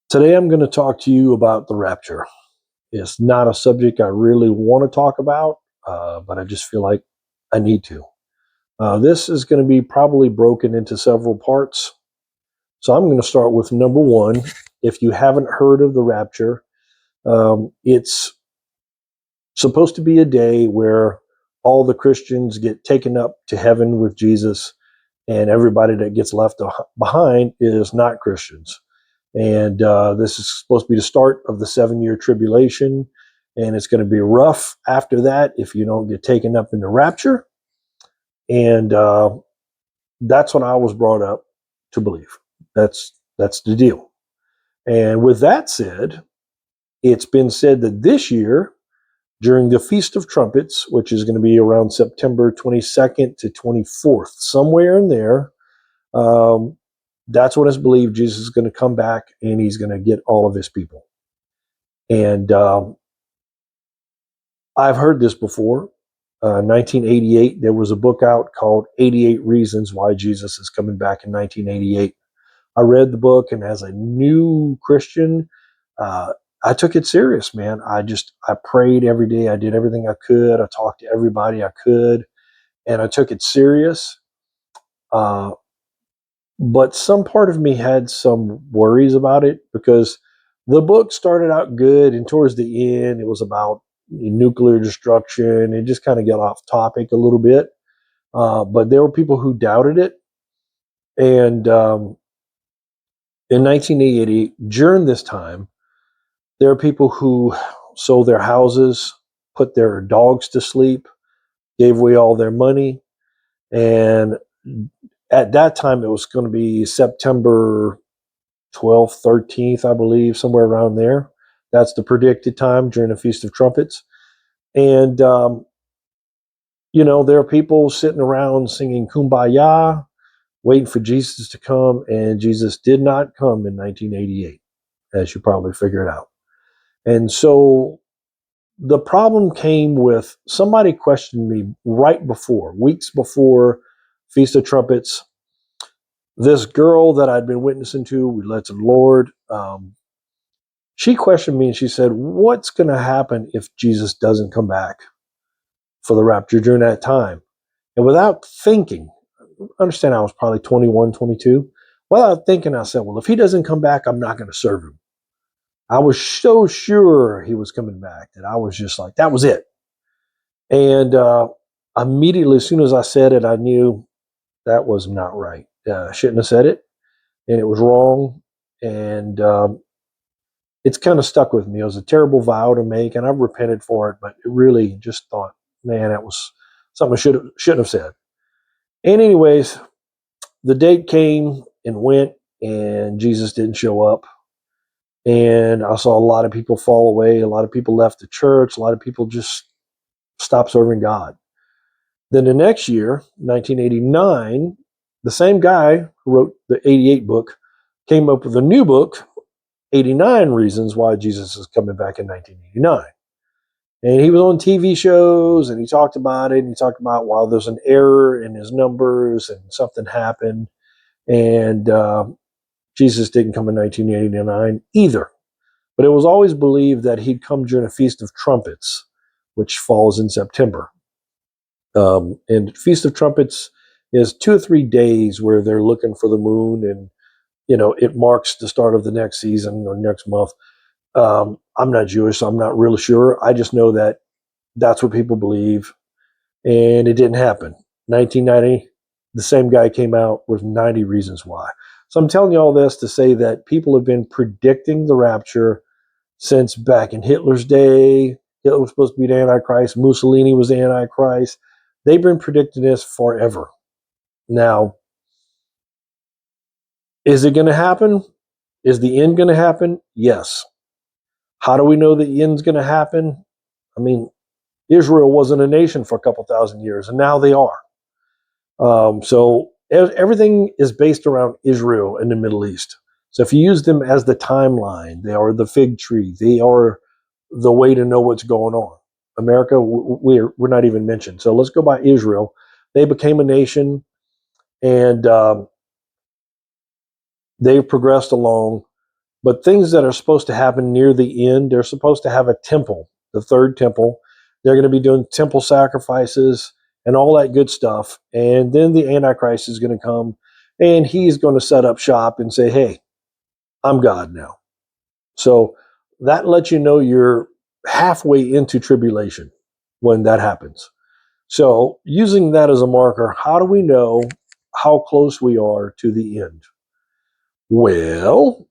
Today, I'm going to talk to you about the rapture. It's not a subject I really want to talk about, but I just feel like I need to. This is going to be probably broken into several parts. So I'm going to start with number one. If you haven't heard of the rapture, it's supposed to be a day where all the Christians get taken up to heaven with Jesus, and everybody that gets left behind is not Christians. And this is supposed to be the start of the 7-year tribulation. And it's going to be rough after that if you don't get taken up in the rapture. And that's what I was brought up to believe. That's the deal. And with that said, it's been said that this year, during the Feast of Trumpets, which is going to be around September 22nd to 24th, somewhere in there, that's when it's believed Jesus is going to come back and he's going to get all of his people. And I've heard this before. 1988, there was a book out called 88 Reasons Why Jesus is Coming Back in 1988. I read the book, and as a new Christian, I took it serious, man. I prayed every day. I did everything I could. I talked to everybody I could, and I took it serious. But some part of me had some worries about it because the book started out good, and towards the end, it was about nuclear destruction. It just kind of got off topic a little bit. But there were people who doubted it. And in 1988, during this time, there are people who sold their houses, put their dogs to sleep, gave away all their money. And at that time, it was going to be September 12th, 13th, I believe, somewhere around there. That's the predicted time during the Feast of Trumpets. And, there are people sitting around singing Kumbaya, waiting for Jesus to come, and Jesus did not come in 1988, as you probably figured out. And so the problem came with somebody questioned me right before, weeks before Feast of Trumpets. This girl that I'd been witnessing to, we led to the Lord. She questioned me and she said, what's going to happen if Jesus doesn't come back for the rapture during that time? And without thinking, understand I was probably 21, 22. Without thinking, I said, well, if he doesn't come back, I'm not going to serve him. I was so sure he was coming back that I was just like, that was it. And immediately, as soon as I said it, I knew that was not right. I shouldn't have said it, and it was wrong. And it's kind of stuck with me. It was a terrible vow to make, and I've repented for it, but it really just thought, man, that was something I shouldn't have said. And anyways, the date came and went, and Jesus didn't show up. And I saw a lot of people fall away. A lot of people left the church. A lot of people just stopped serving God. Then the next year, 1989, the same guy who wrote the 88 book came up with a new book, 89 Reasons Why Jesus is Coming Back in 1989. And he was on TV shows, and he talked about it. And he talked about, well, there's an error in his numbers and something happened. And Jesus didn't come in 1989 either. But it was always believed that he'd come during a Feast of Trumpets, which falls in September. And Feast of Trumpets is 2 or 3 days where they're looking for the moon, and it marks the start of the next season or next month. I'm not Jewish, so I'm not really sure. I just know that that's what people believe, and it didn't happen. 1990, the same guy came out with 90 reasons why. So I'm telling you all this to say that people have been predicting the rapture since back in Hitler's day. Hitler was supposed to be the Antichrist. Mussolini was the Antichrist. They've been predicting this forever. Now, is it going to happen? Is the end going to happen? Yes. How do we know the end's going to happen? I mean, Israel wasn't a nation for a couple thousand years, and now they are. So everything is based around Israel in the Middle East. So if you use them as the timeline, they are the fig tree. They are the way to know what's going on. America, we're not even mentioned. So let's go by Israel. They became a nation, and they've progressed along. But things that are supposed to happen near the end, they're supposed to have a temple, the third temple. They're going to be doing temple sacrifices and all that good stuff. And then the Antichrist is going to come and he's going to set up shop and say, hey, I'm God now. So that lets you know you're halfway into tribulation when that happens. So using that as a marker, how do we know how close we are to the end? Well,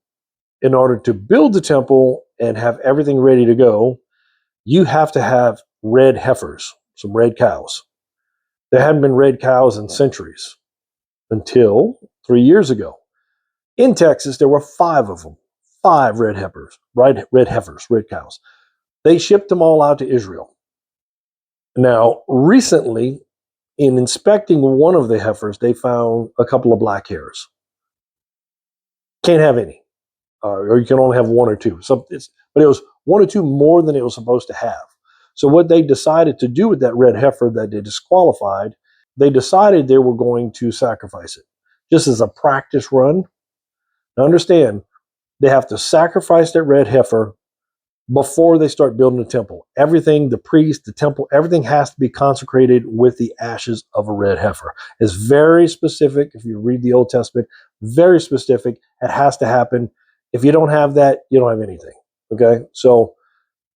in order to build the temple and have everything ready to go, you have to have red heifers, some red cows. There hadn't been red cows in centuries until 3 years ago. In Texas, there were 5 of them, 5 red heifers, red cows. They shipped them all out to Israel. Now, recently, in inspecting one of the heifers, they found a couple of black hairs. Can't have any, or you can only have 1 or 2. But it was 1 or 2 more than it was supposed to have. So what they decided to do with that red heifer that they disqualified, they decided they were going to sacrifice it, just as a practice run. Now understand, they have to sacrifice that red heifer before they start building the temple. Everything, the priest, the temple, everything has to be consecrated with the ashes of a red heifer. It's very specific. If you read the Old Testament, very specific. It has to happen. If you don't have that, you don't have anything. Okay? So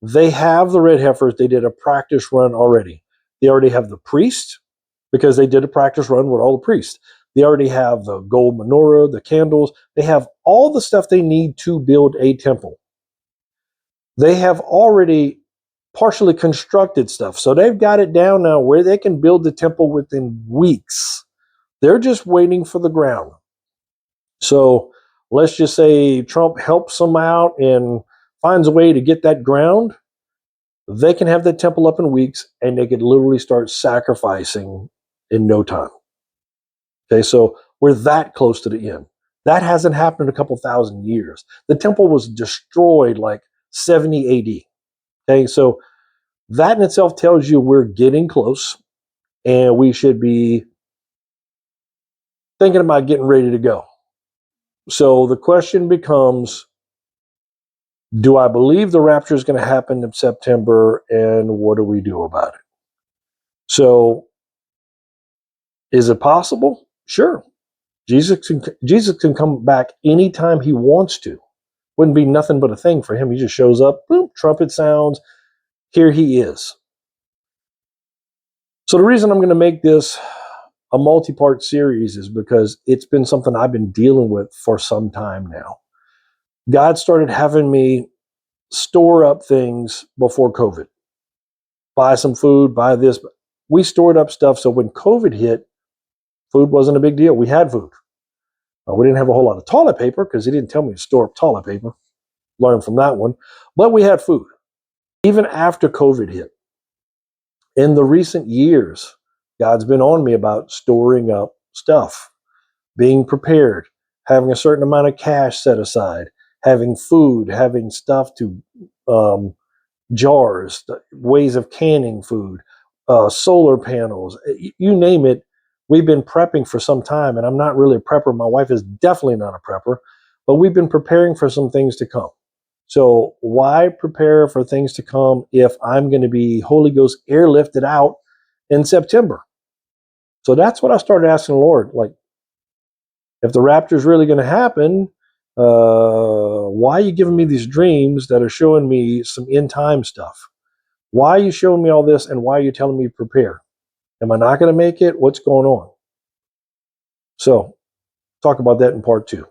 they have the red heifers. They did a practice run already. They already have the priest because they did a practice run with all the priests. They already have the gold menorah, the candles. They have all the stuff they need to build a temple. They have already partially constructed stuff. So they've got it down now where they can build the temple within weeks. They're just waiting for the ground. So let's just say Trump helps them out and finds a way to get that ground. They can have that temple up in weeks and they could literally start sacrificing in no time. Okay, so we're that close to the end. That hasn't happened in a couple thousand years. The temple was destroyed like 70 AD. Okay, so that in itself tells you we're getting close and we should be thinking about getting ready to go. So the question becomes, do I believe the rapture is going to happen in September and what do we do about it? So is it possible? Sure. Jesus can come back anytime he wants to. Wouldn't be nothing but a thing for him. He just shows up, boom, trumpet sounds, here he is. So the reason I'm going to make this a multi-part series is because it's been something I've been dealing with for some time now. God started having me store up things before COVID. Buy some food, buy this. We stored up stuff so when COVID hit, food wasn't a big deal. We had food. We didn't have a whole lot of toilet paper because he didn't tell me to store up toilet paper. Learned from that one. But we had food. Even after COVID hit. In the recent years, God's been on me about storing up stuff, being prepared, having a certain amount of cash set aside, having food, having stuff to jars, ways of canning food, solar panels, you name it. We've been prepping for some time, and I'm not really a prepper. My wife is definitely not a prepper, but we've been preparing for some things to come. So why prepare for things to come if I'm going to be Holy Ghost airlifted out in September? So that's what I started asking the Lord. Like, if the rapture is really going to happen, why are you giving me these dreams that are showing me some end time stuff? Why are you showing me all this, and why are you telling me to prepare? Am I not going to make it? What's going on? So talk about that in part 2.